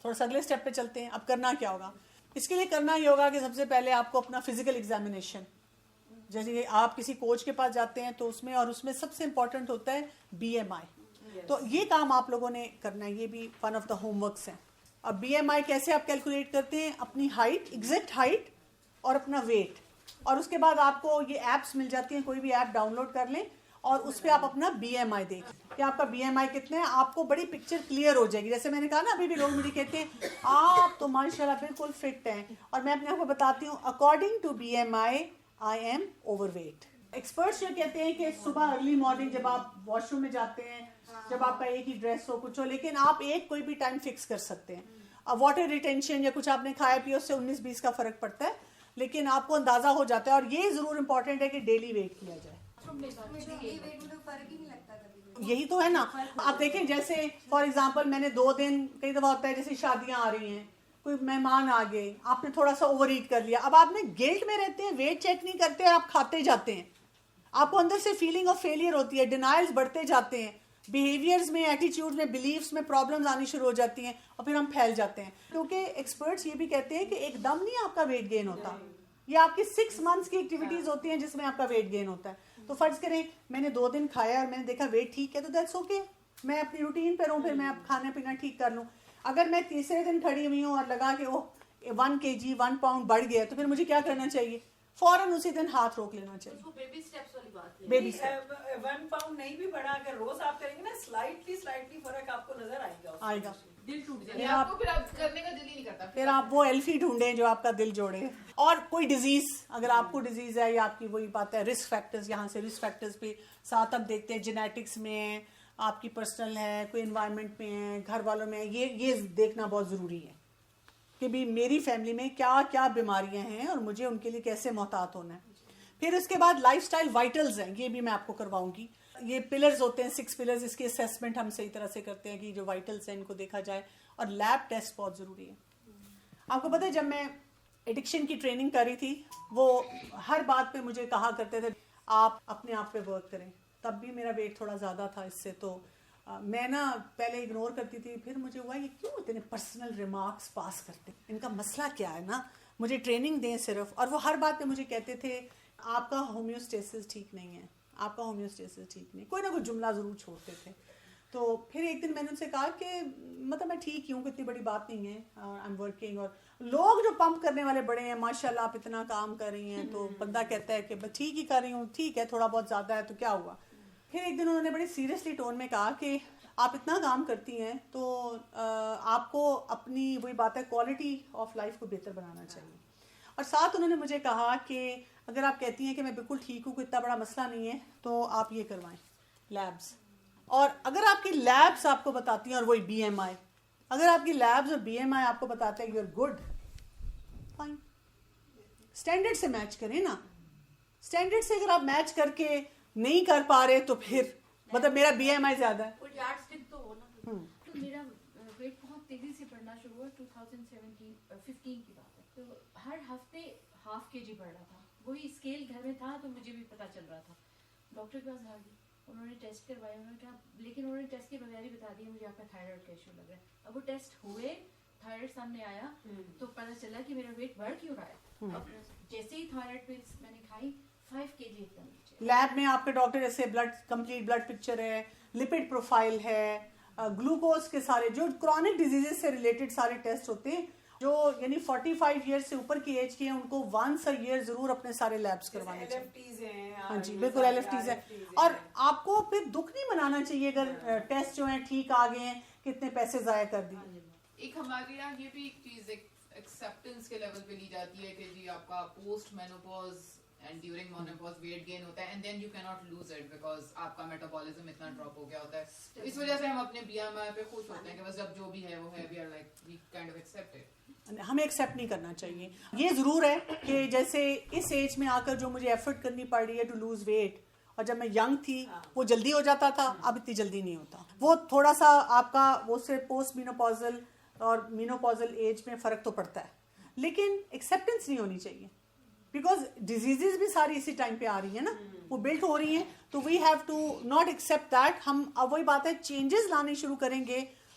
تھوڑا سا اگلے اسٹیپ پہ چلتے ہیں. اب کرنا کیا ہوگا؟ اس کے لیے کرنا یہ ہوگا کہ سب سے پہلے آپ کو اپنا فزیکل ایگزامینیشن، جیسے کہ آپ کسی کوچ کے پاس جاتے ہیں تو اس میں سب سے امپورٹنٹ ہوتا ہے BMI. تو یہ کام آپ لوگوں نے کرنا ہے، یہ بھی one of the home works ہیں. اب BMI کیسے آپ کیلکولیٹ کرتے ہیں؟ اپنی ہائٹ، ایگزیکٹ ہائٹ اور اپنا ویٹ، اور اس کے بعد آپ کو یہ ایپس مل جاتی ہیں، کوئی بھی ایپ ڈاؤن لوڈ کر لیں اور اس پہ آپ اپنا BMI دیکھیں کہ آپ کا BMI کتنا ہے. آپ کو بڑی پکچر کلیئر ہو جائے گی. جیسے میں نے کہا نا، ابھی بھی لوگ مجھے کہتے ہیں آپ تو ماشاءاللہ بالکل فٹ ہیں، اور میں اپنے آپ کو بتاتی ہوں according to BMI I am overweight. Experts یہ کہتے ہیں کہ صبح ارلی مارننگ جب آپ واش روم میں جاتے ہیں، جب آپ کا ایک ہی ڈریس ہو کچھ ہو، لیکن آپ ایک کوئی بھی ٹائم فکس کر سکتے ہیں. واٹر ریٹینشن یا کچھ آپ نے کھایا پیا، اس سے 19-20 کا فرق پڑتا ہے، لیکن آپ کو اندازہ ہو جاتا ہے. اور یہ ضرور امپورٹنٹ ہے کہ ڈیلی ویٹ کیا جائے. یہی تو ہے نا. آپ دیکھیں جیسے فار ایگزامپل میں نے 2 دن، کئی دفعہ ہوتا ہے جیسے شادیاں آ رہی ہیں، کوئی مہمان آ گئے، آپ نے تھوڑا سا اوور ایٹ کر لیا، اب آپ نے گلٹ میں رہتے ہیں، ویٹ چیک نہیں کرتے اور آپ کھاتے جاتے ہیں. آپ کو اندر سے فیلنگ آف فیلئر ہوتی ہے، ڈینائلز بڑھتے جاتے ہیں، بیہیویئرز میں، ایٹیٹیوڈ میں، بلیفس میں پرابلمز آنی شروع ہو جاتی ہیں، اور پھر ہم پھیل جاتے ہیں. کیونکہ ایکسپرٹس یہ بھی کہتے ہیں کہ ایک دم نہیں آپ کا ویٹ گین ہوتا، یہ آپ کی 6 months کی ایکٹیویٹیز ہوتی ہیں جس میں آپ کا ویٹ گین ہوتا ہے. تو فرض کریں میں نے 2 دن کھایا اور میں نے دیکھا ویٹ ٹھیک ہے، تو دیٹس اوکے، میں اپنی روٹین پہ رہوں، پھر میں اب کھانا پینا ٹھیک کر لوں. اگر میں تیسرے دن کھڑی ہوئی ہوں اور لگا کہ وہ 1 kg 1 pound بڑھ گیا، تو پھر مجھے کیا کرنا چاہیے؟ فوراً اسی دن ہاتھ روک لینا چاہیے. بیبی اسٹیپس والی بات ہے. بیبی اسٹیپ 1 pound نہیں بھی بڑھا، اگر روز آپ کریں گے نا سلائٹلی فرق آپ کو نظر آئے گا. دل ٹوٹ جائے گا، آپ کو پھر اب کرنے کا دل ہی نہیں کرتا. پھر آپ وہ ایلفی ڈھونڈیں جو آپ کا دل جوڑے. اور کوئی ڈیزیز، اگر آپ کو ڈیزیز ہے یا آپ کی وہی بات ہے رسک فیکٹرز، یہاں سے رسک فیکٹرز پہ ساتھ اب دیکھتے ہیں جینیٹکس میں ہے، آپ کی پرسنل ہے، کوئی انوائرمنٹ میں ہے، گھر والوں میں ہے. یہ دیکھنا بہت ضروری ہے کہ بھی میری فیملی میں کیا کیا بیماریاں ہیں اور مجھے ان کے لیے کیسے محتاط ہونا ہے. پھر اس کے بعد لائف سٹائل وائٹلز ہیں، یہ بھی میں آپ کو کرواؤں گی. یہ پلرز ہوتے ہیں 6 پلرز، اس کی اسیسمنٹ ہم صحیح طرح سے کرتے ہیں کہ جو وائٹلز ہیں ان کو دیکھا جائے. اور لیب ٹیسٹ بہت ضروری ہے. آپ کو پتہ ہے جب میں ایڈکشن کی ٹریننگ کر رہی تھی، وہ ہر بات پہ مجھے کہا کرتے تھے آپ اپنے آپ پہ ورک کریں. تب بھی میرا ویٹ تھوڑا زیادہ تھا اس سے، تو میں نا پہلے اگنور کرتی تھی. پھر مجھے ہوا یہ کیوں اتنے پرسنل ریمارکس پاس کرتے، ان کا مسئلہ کیا ہے نا، مجھے ٹریننگ دیں صرف. اور وہ ہر بات پہ مجھے کہتے تھے آپ کا ہومیوسٹیسس ٹھیک نہیں ہے، آپ کا ہومیوسٹیسس ٹھیک نہیں. کوئی نہ کوئی جملہ ضرور چھوڑتے تھے. تو پھر ایک دن میں نے ان سے کہا کہ مطلب میں ٹھیک ہوں، اتنی بڑی بات نہیں ہے، آئی ایم ورکنگ. اور لوگ جو پمپ کرنے والے بڑے ہیں، ماشاء اللہ آپ اتنا کام کر رہی ہیں، تو بندہ کہتا ہے کہ بس ٹھیک ہی کر رہی ہوں، ٹھیک ہے تھوڑا بہت زیادہ ہے تو کیا ہوا. پھر ایک دن انہوں نے بڑی سیریسلی ٹون میں کہا کہ آپ اتنا کام کرتی ہیں تو آپ کو اپنی وہی بات ہے کوالٹی آف لائف کو بہتر بنانا چاہیے. اور ساتھ انہوں نے مجھے کہا کہ اگر آپ کہتی ہیں کہ میں بالکل ٹھیک ہوں، کوئی اتنا بڑا مسئلہ نہیں ہے، تو آپ یہ کروائیں لیبس. اور اگر آپ کی لیبس آپ کو بتاتی ہیں، اور وہی BMI، اگر آپ کی لیبس اور BMI آپ کو بتاتے ہیں کہ you are good, fine. Standard سے میچ کریں نا. اسٹینڈرڈ سے اگر آپ میچ کر کے نہیں کر پا رہے تو پھر مطلب میرا BMI زیادہ ہے. کوئی یارڈ اسٹک تو ہو نا. تو میرا ویٹ بہت تیزی سے بڑھنا شروع ہوا 2015 کی بات ہے. تو ہر ہفتے 1/2 kg بڑھ رہا تھا. وہی اسکیل گھر میں تھا تو مجھے بھی پتا چل رہا تھا. ڈاکٹر کے پاس آ گئی، انہوں نے ٹیسٹ کروائے، انہوں نے کہا، لیکن انہوں نے ٹیسٹ کے بغیر ہی بتا دیا مجھے آپ کا تھائرائڈ کا ایشو لگ رہا ہے. اب وہ ٹیسٹ ہوئے، تھائرائڈ سامنے آیا تو پتا چلا کہ میرا ویٹ بڑھ کیوں رہا ہے. اب جیسے ہی تھائرائڈ پلس میں نے کھائی 5 kg ایک دم نیچے. لیب میں آپ کے ڈاکٹر جیسے کمپلیٹ بلڈ پکچر ہے، لپڈ پروفائل ہے، گلوکوز کے سارے جو کرونک ڈیزیزز سے ریلیٹڈ سارے ٹیسٹ ہوتے ہیں. جو یعنی 45 ایئر سے اوپر کی ایج کے ہیں ان کو once a year ضرور اپنے سارے لیبس کروانے چاہیے. ہاں جی بالکل LFTs ہیں. اور آپ کو پھر دکھ نہیں منانا چاہیے اگر ٹیسٹ جو ہیں ٹھیک آ گئے ہیں، کتنے پیسے ضائع کر دیے. ایک ہمارے یہاں یہ بھی ایک چیز ایکسیپٹنس کے لیول پہ لی جاتی ہے کہ جی آپ کا post menopause and during menopause weight gain ہوتا ہے، and then you can not lose it because آپ کا میٹابولزم اتنا ڈراپ ہو گیا ہوتا ہے. اس وجہ سے ہم اپنے BMI پہ خوش ہوتے ہیں کہ بس جب جو بھی ہے وہ ہے، we are like we kind of accept it. ہمیں ایکسیپٹ نہیں کرنا چاہیے. یہ ضرور ہے کہ جیسے اس ایج میں آ کر جو مجھے ایفرٹ کرنی پڑ رہی ہے ٹو لوز ویٹ، اور جب میں ینگ تھی وہ جلدی ہو جاتا تھا، اب اتنی جلدی نہیں ہوتا. وہ تھوڑا سا آپ کا وہ سے پوسٹ مینوپازل اور مینوپازل ایج میں فرق تو پڑتا ہے، لیکن ایکسیپٹنس نہیں ہونی چاہیے بیکاز ڈیزیزز بھی ساری اسی ٹائم پہ آ رہی ہیں نا، وہ بلٹ ہو رہی ہیں. تو we have to not accept that. ہم اب وہی بات ہے چینجز لانے شروع کریں گے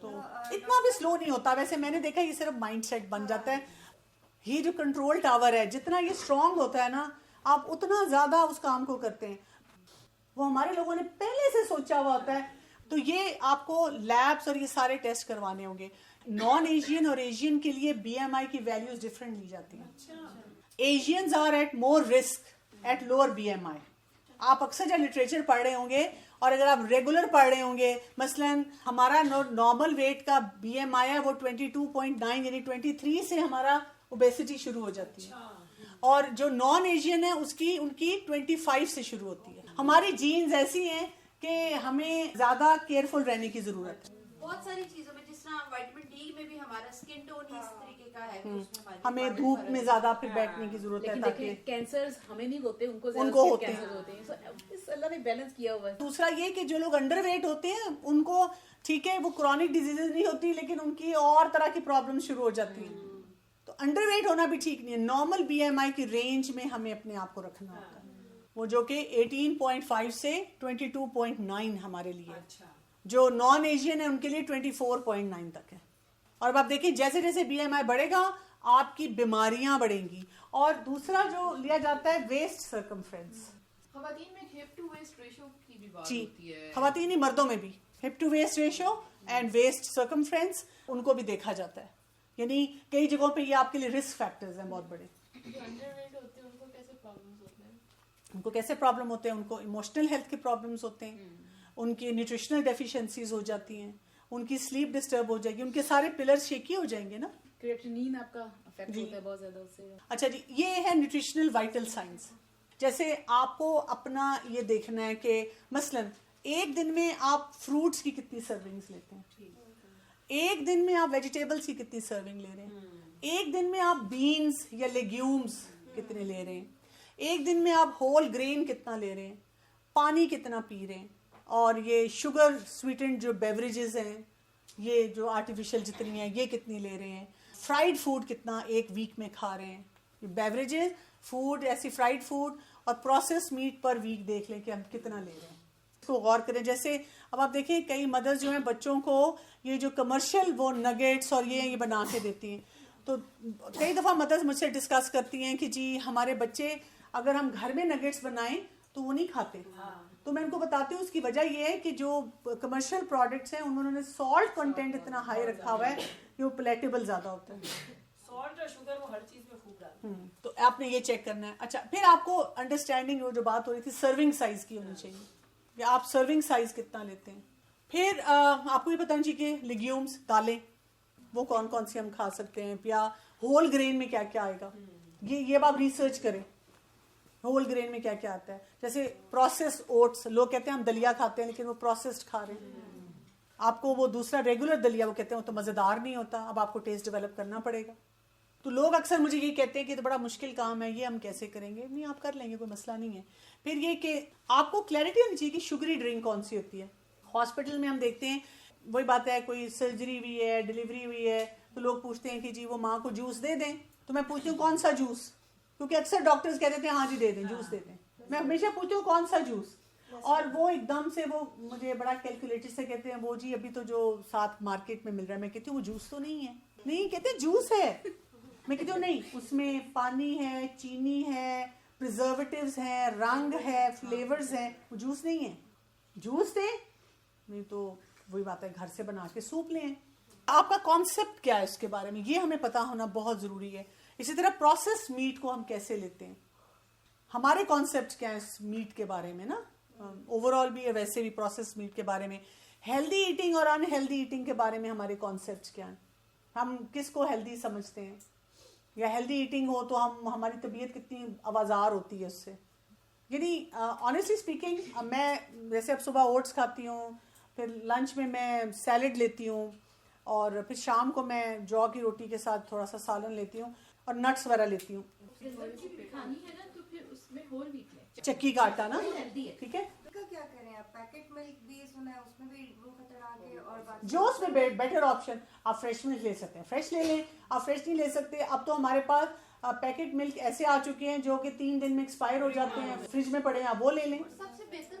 تو اتنا بھی سلو نہیں ہوتا. ویسے میں نے دیکھا یہ صرف مائنڈ سیٹ بن جاتا ہے. یہ جو کنٹرول ٹاور ہے جتنا یہ اسٹرانگ ہوتا ہے نا آپ اتنا زیادہ اس کام کو کرتے ہیں. وہ ہمارے لوگوں نے پہلے سے سوچا ہوا ہوتا ہے. تو یہ آپ کو لیبس اور یہ سارے ٹیسٹ کروانے ہوں گے. نان ایشین اور ایشین کے لیے بی ایم آئی کی ویلیوز ڈفرینٹ لی جاتی ہیں. Asians are at more risk at lower B M I. آپ اکثر جب لٹریچر پڑھ رہے ہوں گے اور اگر آپ ریگولر پڑھ رہے ہوں گے, مثلاً ہمارا نارمل ویٹ کا بی ایم آئی ہے وہ 22.9 یعنی 23 سے ہمارا اوبیسٹی شروع ہو جاتی ہے, اور جو نان ایشین ہے ان کی 25 سے شروع ہوتی ہے. ہماری جینز ایسی ہیں کہ ہمیں زیادہ کیئرفل رہنے کی ضرورت ہے. بہت ساری چیزوں میں جس طرح وائٹامن ڈی میں بھی ہمارا اسکن ٹون ہی اس طریقے کا ہے کہ اس میں ہمیں دھوپ میں زیادہ پھر بیٹھنے کی ضرورت ہے تاکہ کینسر ہمیں نہیں ہوتے, ان کو ہوتے ہیں. اللہ نے بیلنس کیا ہوا ہے. دوسرا یہ کہ جو لوگ انڈر ویٹ ہوتے ہیں ان کو ٹھیک ہے وہ کرونک ڈیزیز نہیں ہوتی لیکن ان کی اور طرح کی پرابلم شروع ہو جاتی ہیں. تو انڈر ویٹ ہونا بھی ٹھیک نہیں ہے. نارمل بی ایم آئی کی رینج میں ہمیں اپنے آپ کو رکھنا ہوتا ہے, وہ جو کہ 18.5 سے 22.9 ہمارے لیے. جو نان ایشین ہے ان کے لیے 24.9 تک ہے. اور اب آپ دیکھیں جیسے جیسے بی ایم آئی بڑھے گا آپ کی بیماریاں بڑھیں گی. اور دوسرا جو لیا جاتا ہے ویسٹ سرکمفرنس. خواتین میں ہپ ٹو ویسٹ ریشو کی بھی بات جی ہوتی ہے. خواتین ہی مردوں میں بھی hip to waist ratio and waist circumference ان کو بھی دیکھا جاتا ہے. یعنی کئی جگہوں پہ یہ آپ کے لیے رسک فیکٹرز ہیں بہت بڑے. ان کو کیسے پرابلم ہوتے ہیں؟ ان کو ایموشنل ہیلتھ کے پرابلمس ہوتے ہیں, ان کی نیوٹریشنل ڈیفیشنسیز ہو جاتی ہیں, ان کی سلیپ ڈسٹرب ہو جائے گی, ان کے سارے پلرز شیکی ہو جائیں گے نا. کریٹینین آپ کا افیکٹ ہوتا ہے بہت زیادہ اس سے. اچھا جی, یہ ہے نیوٹریشنل وائٹل سائنس. جیسے آپ کو اپنا یہ دیکھنا ہے کہ مثلاً ایک دن میں آپ فروٹس کی کتنی سرونگز لیتے ہیں, ایک دن میں آپ ویجیٹیبلس کی کتنی سرونگ لے رہے ہیں, ایک دن میں آپ بینز یا لیگیومز کتنے لے رہے ہیں, ایک دن میں آپ ہول گرین کتنا لے رہے ہیں, پانی کتنا پی رہے ہیں, اور یہ شوگر سویٹنڈ جو بیوریجز ہیں یہ جو آرٹیفیشل جتنی ہیں یہ کتنی لے رہے ہیں, فرائیڈ فوڈ کتنا ایک ویک میں کھا رہے ہیں. بیوریجز, فوڈ, ایسی فرائیڈ فوڈ اور پروسیس میٹ پر ویک دیکھ لیں کہ ہم کتنا لے رہے ہیں. اس کو غور کریں. جیسے اب آپ دیکھیں کئی مدرز جو ہیں بچوں کو یہ جو کمرشل وہ نگیٹس اور یہ بنا کے دیتی ہیں. تو کئی دفعہ مدرز مجھ سے ڈسکس کرتی ہیں کہ جی ہمارے بچے اگر ہم گھر میں نگیٹس بنائیں تو وہ نہیں کھاتے. تو میں ان کو بتاتی ہوں اس کی وجہ یہ ہے کہ جو کمرشل پروڈکٹس ہیں انہوں نے سالٹ کنٹینٹ اتنا ہائی رکھا ہوا ہے کہ وہ پلیٹیبل زیادہ ہوتا ہے. سالٹ اور شوگر وہ ہر چیز میں خوب ڈالتے ہیں. تو آپ نے یہ چیک کرنا ہے. اچھا, پھر آپ کو انڈرسٹینڈنگ جو بات ہو رہی تھی سرونگ سائز کی ہونی چاہیے کہ آپ سرونگ سائز کتنا لیتے ہیں. پھر آپ کو یہ بتانا چاہیے کہ لیگیومس, دالیں وہ کون کون سی ہم کھا سکتے ہیں, یا ہول گرین میں کیا کیا آئے گا. یہ آپ ریسرچ کریں ہول گرین میں کیا کیا آتا ہے. جیسے پروسیسڈ اوٹس, لوگ کہتے ہیں ہم دلیا کھاتے ہیں لیکن وہ پروسیسڈ کھا رہے ہیں. آپ کو وہ دوسرا ریگولر دلیا وہ کہتے ہیں وہ تو مزیدار نہیں ہوتا, اب آپ کو ٹیسٹ ڈیولپ کرنا پڑے گا. تو لوگ اکثر مجھے یہ کہتے ہیں کہ تو بڑا مشکل کام ہے, یہ ہم کیسے کریں گے. نہیں, آپ کر لیں گے, کوئی مسئلہ نہیں ہے. پھر یہ کہ آپ کو کلیئرٹی ہونی چاہیے کہ شوگری ڈرنک کون سی ہوتی ہے. ہاسپٹل میں ہم دیکھتے ہیں وہی بات ہے, کوئی سرجری ہوئی ہے, ڈلیوری ہوئی ہے, تو لوگ پوچھتے ہیں کہ جی وہ ماں کو جوس دے دیں. تو میں پوچھتی ہوں کون سا جوس, کیونکہ اکثر ڈاکٹرز کہتے تھے ہاں جی دے دیں, جوس دے دیں. میں ہمیشہ پوچھتی ہوں کون سا جوس, اور وہ ایک دم سے وہ مجھے بڑا کیلکولیٹر سے کہتے ہیں وہ جی ابھی تو جو ساتھ مارکیٹ میں مل رہا ہے. میں کہتی ہوں وہ جوس تو نہیں ہے. نہیں, کہتے جوس ہے. میں کہتی ہوں نہیں, اس میں پانی ہے, چینی ہے, پریزرویٹیوز ہیں, رنگ ہے, فلیورز ہیں, وہ جوس نہیں ہے. جوس دیں نہیں تو وہی بات ہے گھر سے بنا کے سوپ لیں. آپ کا کانسیپٹ کیا ہے اس کے بارے میں, یہ ہمیں پتہ ہونا بہت ضروری ہے. اسی طرح پروسیس میٹ کو ہم کیسے لیتے ہیں, ہمارے کانسیپٹ کیا ہے اس میٹ کے بارے میں نا, اوور آل بھی ویسے بھی پروسیس میٹ کے بارے میں. ہیلدی ایٹنگ اور ان ہیلدی ایٹنگ کے بارے میں ہمارے کانسیپٹ کیا ہیں, ہم کس کو ہیلدی سمجھتے ہیں, یا ہیلدی ایٹنگ ہو تو ہماری طبیعت کتنی آوازار ہوتی ہے اس سے. یعنی آنیسٹلی اسپیکنگ میں جیسے اب صبح اوٹس کھاتی ہوں, پھر لنچ میں سیلڈ لیتی ہوں, اور پھر شام کو میں جو کی روٹی کے ساتھ تھوڑا سا سالن لیتی ہوں اور نٹس وغیرہ لیتی ہوں. کھانی ہے نا تو پھر اس میں ہول ویٹ لیں, چکی کا آٹا نا, ٹھیک ہے. کیا کریں آپ, پیکٹ ملک بھی سنا ہے اس میں بھی روح خترا کے, اور جو اس میں بیٹر آپشن آپ فریش ملک لے سکتے ہیں, فریش لے لیں. آپ فریش نہیں لے سکتے, اب تو ہمارے پاس پیکٹ ملک ایسے آ چکے ہیں جو کہ 3 دن میں ایکسپائر ہو جاتے ہیں, فریج میں پڑے ہیں, آپ وہ لے لیں. سب سے بہتر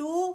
2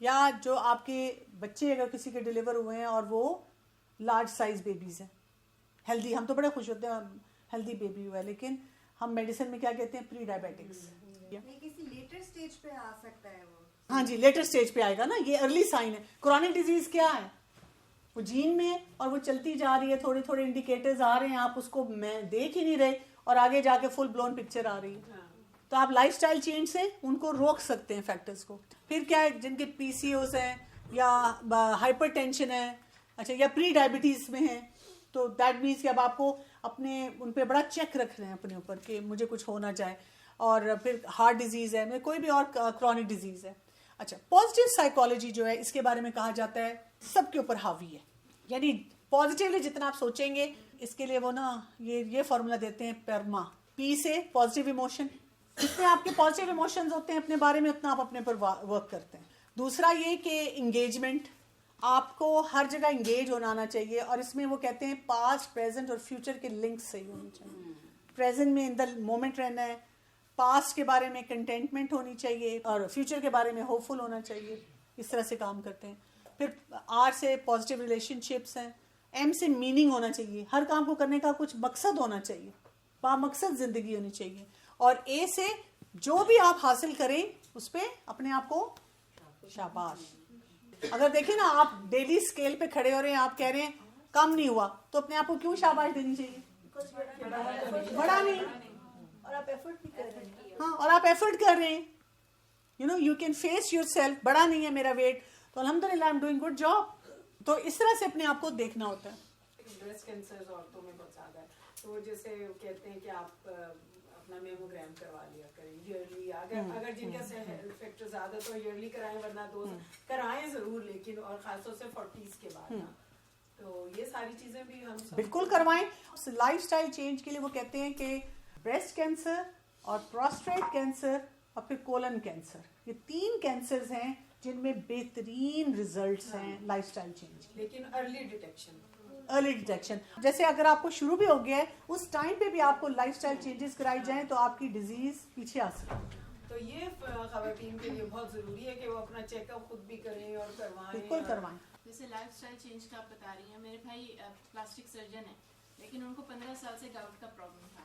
یا جو آپ کے بچے اگر کسی کے ڈلیور ہوئے ہیں اور وہ لارج سائز بیبیز ہیں, ہیلدی, ہم تو بڑے خوش ہوتے ہیں ہیلدی بیبی ہوا ہے, لیکن ہم میڈیسن میں کیا کہتے ہیں, پری ڈائبیٹکس. یہ کسی لیٹر سٹیج پہ آ سکتا ہے وہ. ہاں جی, لیٹر سٹیج پہ آئے گا نا, یہ ارلی سائن ہے. کرونک ڈیزیز کیا ہے, وہ جین میں اور وہ چلتی جا رہی ہے, تھوڑے تھوڑے انڈیکیٹرز آ رہے ہیں, آپ اس کو میں دیکھ ہی نہیں رہے اور آگے جا کے فل بلون پکچر آ رہی ہے. تو آپ لائف سٹائل چینج سے ان کو روک سکتے ہیں فیکٹرز کو. پھر کیا ہے, جن کے پی سی اوز ہیں یا ہائپر ٹینشن ہے, اچھا, یا پری ڈائبٹیز میں ہیں, تو دیٹ مینس کہ اب آپ کو اپنے ان پہ بڑا چیک رکھ رہے ہیں اپنے اوپر کہ مجھے کچھ ہونا چاہے. اور پھر ہارٹ ڈیزیز ہے, کوئی بھی اور کرونک ڈیزیز ہے. اچھا, پازیٹیو سائیکالوجی جو ہے اس کے بارے میں کہا جاتا ہے سب کے اوپر حاوی ہے, یعنی پازیٹیولی جتنا آپ سوچیں گے. اس کے لیے وہ نا یہ فارمولا دیتے ہیں پرما, پی سے پازیٹیو ایموشن, جتنے آپ کے پازیٹیو ایموشنز ہوتے ہیں اپنے بارے میں اتنا آپ اپنے پر ورک کرتے ہیں. دوسرا یہ کہ انگیجمنٹ, آپ کو ہر جگہ انگیج ہونا آنا چاہیے, اور اس میں وہ کہتے ہیں پاسٹ, پریزنٹ اور فیوچر کے لنک صحیح ہونے چاہیے. پریزنٹ میں ان دا مومنٹ رہنا ہے, پاسٹ کے بارے میں کنٹینٹمنٹ ہونی چاہیے, اور فیوچر کے بارے میں ہوپ فل ہونا چاہیے. اس طرح سے کام کرتے ہیں. پھر آر سے پازیٹیو ریلیشن شپس ہیں, ایم سے میننگ ہونا چاہیے, ہر کام کو کرنے کا کچھ مقصد ہونا چاہیے, بامقصد زندگی ہونی چاہیے. اور اے سے جو بھی آپ حاصل کریں اس پہ اپنے آپ کو شاباش. اگر دیکھیں نا, آپ ڈیلی اسکیل پہ کھڑے ہو رہے ہیں, آپ کہہ رہے ہیں کم نہیں ہوا, تو اپنے آپ کو کیوں شاباش دینی چاہیے, بڑا نہیں, اور آپ ایفرٹ بھی کر رہے ہیں. ہاں, اور آپ ایفرٹ کر رہے ہیں, you know you can face yourself. بڑا نہیں ہے میرا ویٹ, تو الحمدللہ I am doing good job. تو اس طرح سے اپنے آپ کو دیکھنا ہوتا ہے. بریسٹ کینسر عورتوں میں بہت زیادہ ہے, تو وہ جیسے کہتے ہیں کہ آپ اپنا میموگرام کروا لیا کریں ایئرلی, اگر جن کا فیکٹر زیادہ تو ایئرلی کرائیں, ورنہ 2 کرائیں ضرور, لیکن اور خاص طور سے 40s کے بعد. تو یہ ساری چیزیں بھی ہم بالکل کروائیں. لائف سٹائل چینج کے لیے وہ کہتے ہیں کہ بریسٹ کینسر اور پروسٹیٹ کینسر اور پھر کولن کینسر, یہ 3 کینسرز ہیں جن میں بہترین ریزلٹس ہیں لائف سٹائل چینج. لیکن ارلی ڈیٹیکشن, ارلی ڈیٹیکشن, جیسے اگر آپ کو شروع بھی ہو گیا ہے اس ٹائم پہ بھی آپ کو لائف سٹائل چینجز کرائی جائیں تو آپ کی ڈیزیز پیچھے آ سکتی ہے. تو یہ خواتین کے لیے بہت ضروری ہے کہ وہ اپنا چیک اپ خود بھی کریں اور کروائیں. بالکل کروائیں. جیسے لائف سٹائل چینج کا آپ بتا رہی ہیں, میرے بھائی پلاسٹک سرجن ہیں, لیکن ان کو 15 سال سے گاؤٹ کا پرابلم تھا.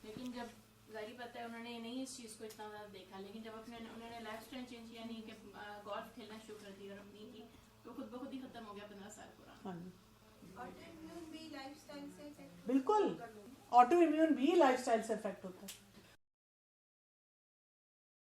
لیکن جب ظاہر پتہ ہے انہوں نے نہیں اس چیز کو اتنا زیادہ دیکھا, لیکن جب انہوں نے لائف سٹائل چینج کیا, نہیں کہ گولف کھیلنا شروع کر دی اور اپنی کی, تو خود بخود ہی ختم ہو گیا 15 سال پرانا. آٹو امیون بھی لائف سٹائل سے بالکل, آٹو امیون بھی لائف سٹائل سے افیکٹ ہوتا ہے.